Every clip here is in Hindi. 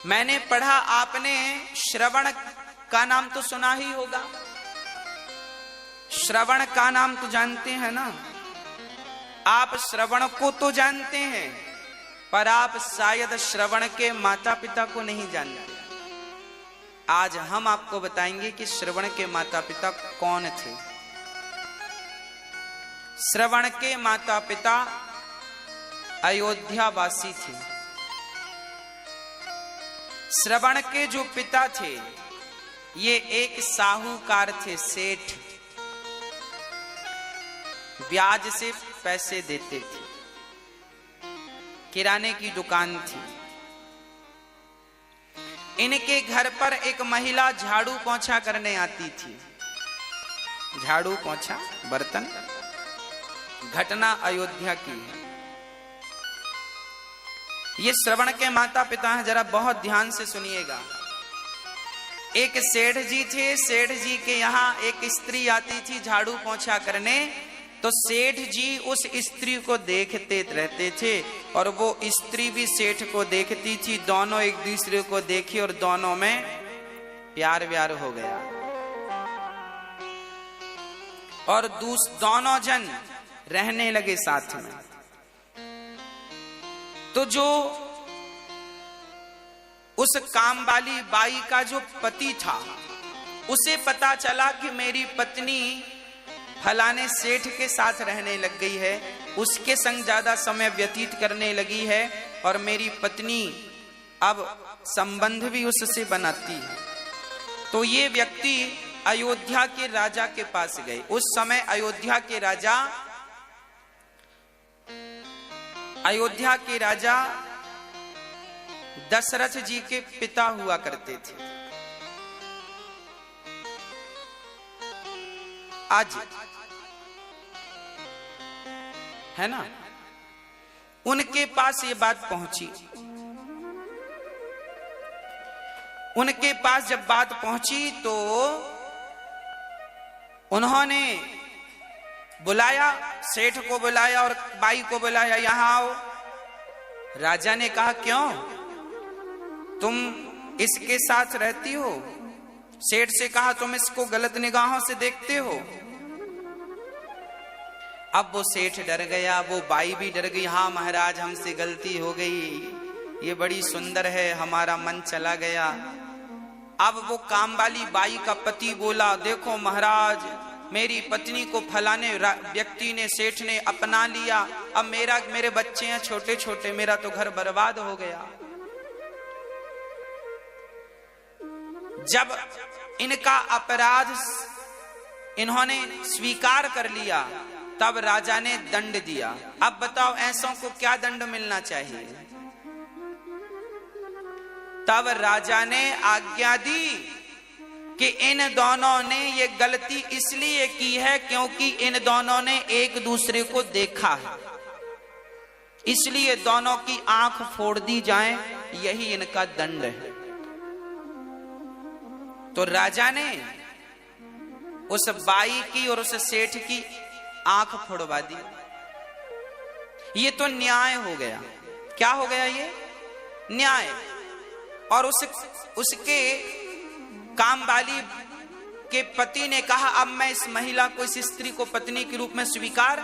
मैंने पढ़ा, आपने श्रवण का नाम तो सुना ही होगा। श्रवण का नाम तो जानते हैं ना। आप श्रवण को तो जानते हैं, पर आप शायद श्रवण के माता पिता को नहीं जानते। आज हम आपको बताएंगे कि श्रवण के माता पिता कौन थे। श्रवण के माता पिता अयोध्यावासी थे। श्रवण के जो पिता थे ये एक साहूकार थे, सेठ। ब्याज से पैसे देते थे। किराने की दुकान थी। इनके घर पर एक महिला झाड़ू पोंछा करने आती थी। झाड़ू पोंछा, बर्तन। घटना अयोध्या की है। ये श्रवण के माता पिता हैं, जरा बहुत ध्यान से सुनिएगा। एक सेठ जी थे। सेठ जी के यहाँ एक स्त्री आती थी झाड़ू पोंछा करने, तो सेठ जी उस स्त्री को देखते रहते थे और वो स्त्री भी सेठ को देखती थी। दोनों एक दूसरे को देखे और दोनों में प्यार व्यार हो गया और दोनों जन रहने लगे साथ में। तो जो उस काम वाली बाई का जो पति था, उसे पता चला कि मेरी पत्नी फलाने सेठ के साथ रहने लग गई है, उसके संग ज्यादा समय व्यतीत करने लगी है और मेरी पत्नी अब संबंध भी उससे बनाती है। तो ये व्यक्ति अयोध्या के राजा के पास गए। उस समय अयोध्या के राजा दशरथ जी के पिता हुआ करते थे। आज है ना, उनके पास ये बात पहुंची। उनके पास जब बात पहुंची तो उन्होंने बुलाया, सेठ को बुलाया और बाई को बुलाया, यहां आओ। राजा ने कहा, क्यों, तुम इसके साथ रहती हो? सेठ से कहा, तुम इसको गलत निगाहों से देखते हो। अब वो सेठ डर गया, वो बाई भी डर गई। हाँ महाराज, हमसे गलती हो गई, ये बड़ी सुंदर है, हमारा मन चला गया। अब वो काम वाली बाई का पति बोला, देखो महाराज, मेरी पत्नी को फलाने व्यक्ति ने, सेठ ने अपना लिया। अब मेरे बच्चे हैं छोटे छोटे, मेरा तो घर बर्बाद हो गया। जब इनका अपराध इन्होंने स्वीकार कर लिया, तब राजा ने दंड दिया। अब बताओ ऐसों को क्या दंड मिलना चाहिए? तब राजा ने आज्ञा दी कि इन दोनों ने ये गलती इसलिए की है क्योंकि इन दोनों ने एक दूसरे को देखा है, इसलिए दोनों की आंख फोड़ दी जाए, यही इनका दंड है। तो राजा ने उस बाई की और उस सेठ की आंख फोड़वा दी। ये तो न्याय हो गया। क्या हो गया? ये न्याय। और उसके काम वाली के पति ने कहा, अब मैं इस महिला को, इस स्त्री को पत्नी के रूप में स्वीकार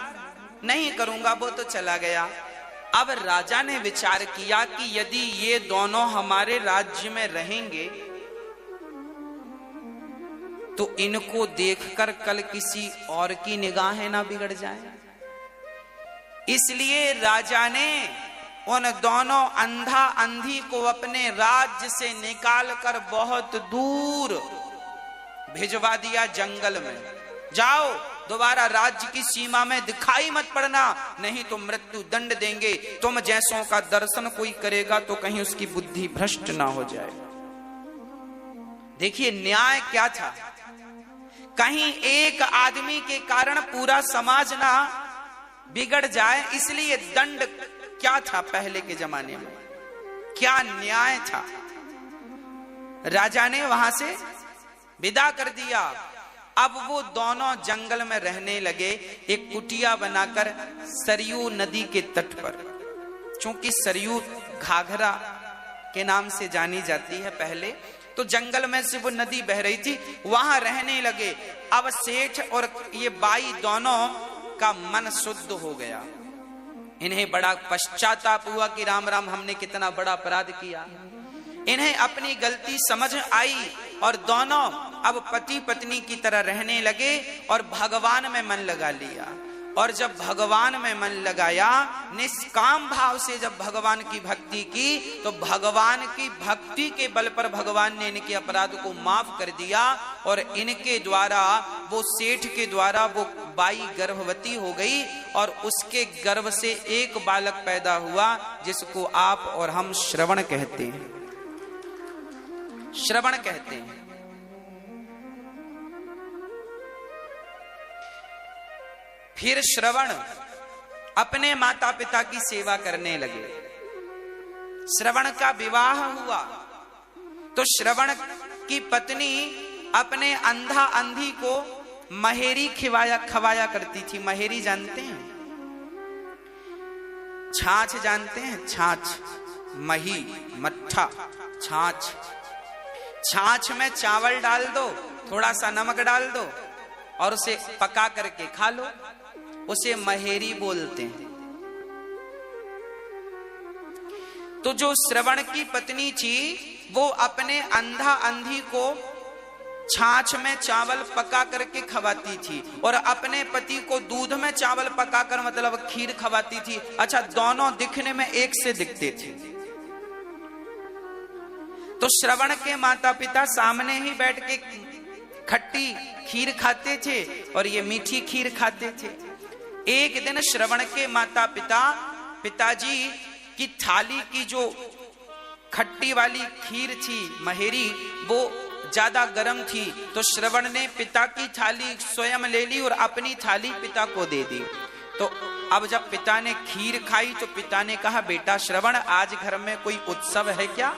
नहीं करूंगा। वो तो चला गया। अब राजा ने विचार किया कि यदि ये दोनों हमारे राज्य में रहेंगे तो इनको देखकर कल किसी और की निगाहें ना बिगड़ जाए। इसलिए राजा ने उन दोनों अंधा अंधी को अपने राज्य से निकालकर बहुत दूर भिजवा दिया, जंगल में। जाओ, दोबारा राज्य की सीमा में दिखाई मत पड़ना, नहीं तो मृत्यु दंड देंगे। तुम जैसों का दर्शन कोई करेगा तो कहीं उसकी बुद्धि भ्रष्ट ना हो जाए। देखिए न्याय क्या था। कहीं एक आदमी के कारण पूरा समाज ना बिगड़ जाए, इसलिए दंड क्या था पहले के जमाने में, क्या न्याय था। राजा ने वहां से विदा कर दिया। अब वो दोनों जंगल में रहने लगे, एक कुटिया बनाकर सरयू नदी के तट पर। चूंकि सरयू घाघरा के नाम से जानी जाती है। पहले तो जंगल में से वो नदी बह रही थी, वहां रहने लगे। अब सेठ और ये बाई दोनों का मन शुद्ध हो गया। इन्हें बड़ा पश्चाताप हुआ कि राम राम, हमने कितना बड़ा अपराध किया। इन्हें अपनी गलती समझ आई और दोनों अब पति पत्नी की तरह रहने लगे और भगवान में मन लगा लिया। और जब भगवान में मन लगाया, निष्काम भाव से जब भगवान की भक्ति की, तो भगवान की भक्ति के बल पर भगवान ने इनके अपराध को माफ कर दिया। और इनके द्वारा, वो सेठ के द्वारा, वो बाई गर्भवती हो गई और उसके गर्भ से एक बालक पैदा हुआ, जिसको आप और हम श्रवण कहते हैं। श्रवण कहते हैं। फिर श्रवण अपने माता पिता की सेवा करने लगे। श्रवण का विवाह हुआ तो श्रवण की पत्नी अपने अंधा अंधी को महेरी खवाया करती थी। महेरी जानते हैं? छाछ जानते हैं? छाछ, मही, मट्ठा, छाछ। छाछ में चावल डाल दो, थोड़ा सा नमक डाल दो और उसे पका करके खा लो, उसे महेरी बोलते हैं। तो जो श्रवण की पत्नी थी, वो अपने अंधा अंधी को छाछ में चावल पका करके खवाती थी और अपने पति को दूध में चावल पकाकर, मतलब खीर खवाती थी। अच्छा, दोनों दिखने में एक से दिखते थे। तो श्रवण के माता पिता सामने ही बैठ के खट्टी खीर खाते थे और ये मीठी खीर खाते थे। एक दिन श्रवण के माता पिता, पिताजी की थाली की जो खट्टी वाली खीर थी, महेरी, वो ज्यादा गर्म थी। तो श्रवण ने पिता की थाली स्वयं ले ली और अपनी थाली पिता को दे दी। तो अब जब पिता ने खीर खाई तो पिता ने कहा, बेटा श्रवण, आज घर में कोई उत्सव है क्या?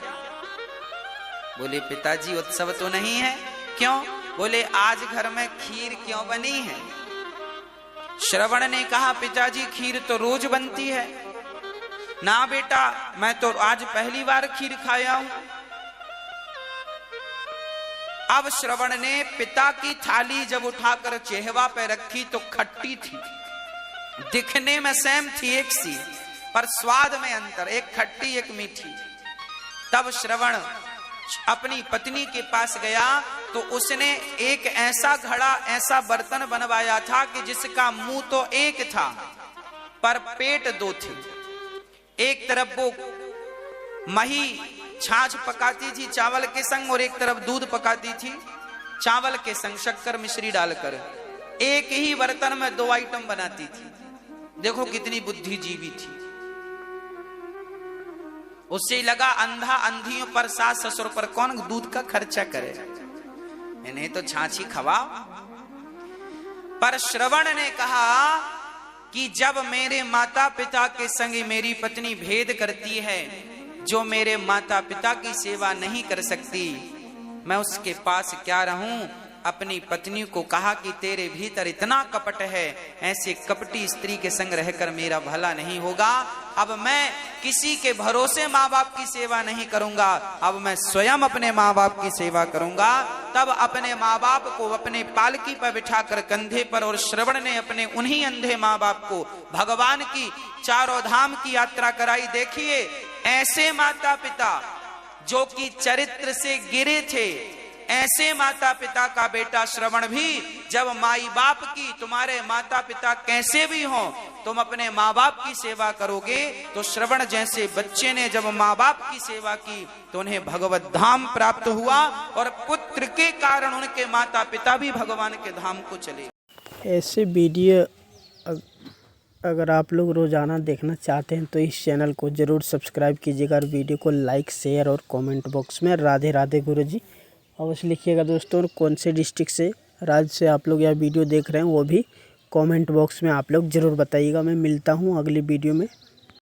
बोले, पिताजी उत्सव तो नहीं है। क्यों? बोले, आज घर में खीर क्यों बनी है? श्रवण ने कहा, पिताजी खीर तो रोज बनती है। ना बेटा, मैं तो आज पहली बार खीर खाया हूं। अब श्रवण ने पिता की थाली जब उठाकर चेहवा पे रखी तो खट्टी थी। दिखने में सेम थी एक सी, पर स्वाद में अंतर, एक खट्टी एक मीठी। तब श्रवण अपनी पत्नी के पास गया तो उसने एक ऐसा घड़ा, ऐसा बर्तन बनवाया था कि जिसका मुंह तो एक था पर पेट दो थे। एक तरफ वो मही छाछ पकाती थी चावल के संग और एक तरफ दूध पकाती थी चावल के संग, शक्कर मिश्री डालकर। एक ही बर्तन में दो आइटम बनाती थी। देखो कितनी बुद्धिजीवी थी। उससे लगा, अंधा अंधियों पर, सास ससुर पर कौन दूध का खर्चा करे, इन्हें तो छाछी खवाओ। पर श्रवण ने कहा कि जब मेरे माता पिता के संग मेरी पत्नी भेद करती है, जो मेरे माता पिता की सेवा नहीं कर सकती, मैं उसके पास क्या रहूं। अपनी पत्नी को कहा कि तेरे भीतर इतना कपट है, ऐसे कपटी स्त्री के संग रहकर मेरा भला नहीं होगा। अब मैं किसी के भरोसे माँ बाप की सेवा नहीं करूंगा, अब मैं स्वयं अपने माँ बाप की सेवा करूंगा। तब अपने माँ बाप को अपने पालकी पर बिठाकर कंधे पर, और श्रवण ने अपने उन्हीं अंधे माँ बाप को भगवान की चारों धाम की यात्रा कराई। देखिए, ऐसे माता पिता जो कि चरित्र से गिरे थे, ऐसे माता पिता का बेटा श्रवण भी जब माई बाप की, तुम्हारे माता पिता कैसे भी हों, तुम अपने माँ बाप की सेवा करोगे। तो श्रवण जैसे बच्चे ने जब माँ बाप की सेवा की तो उन्हें भगवत धाम प्राप्त हुआ और पुत्र के कारण उनके माता पिता भी भगवान के धाम को चले। ऐसे वीडियो अगर आप लोग रोज़ाना देखना चाहते हैं तो इस चैनल को ज़रूर सब्सक्राइब कीजिएगा और वीडियो को लाइक, शेयर और कमेंट बॉक्स में राधे राधे गुरुजी अवश्य लिखिएगा दोस्तों। और कौन से डिस्ट्रिक्ट से, राज्य से आप लोग यह वीडियो देख रहे हैं वो भी कमेंट बॉक्स में आप लोग ज़रूर बताइएगा। मैं मिलता हूँ अगली वीडियो में।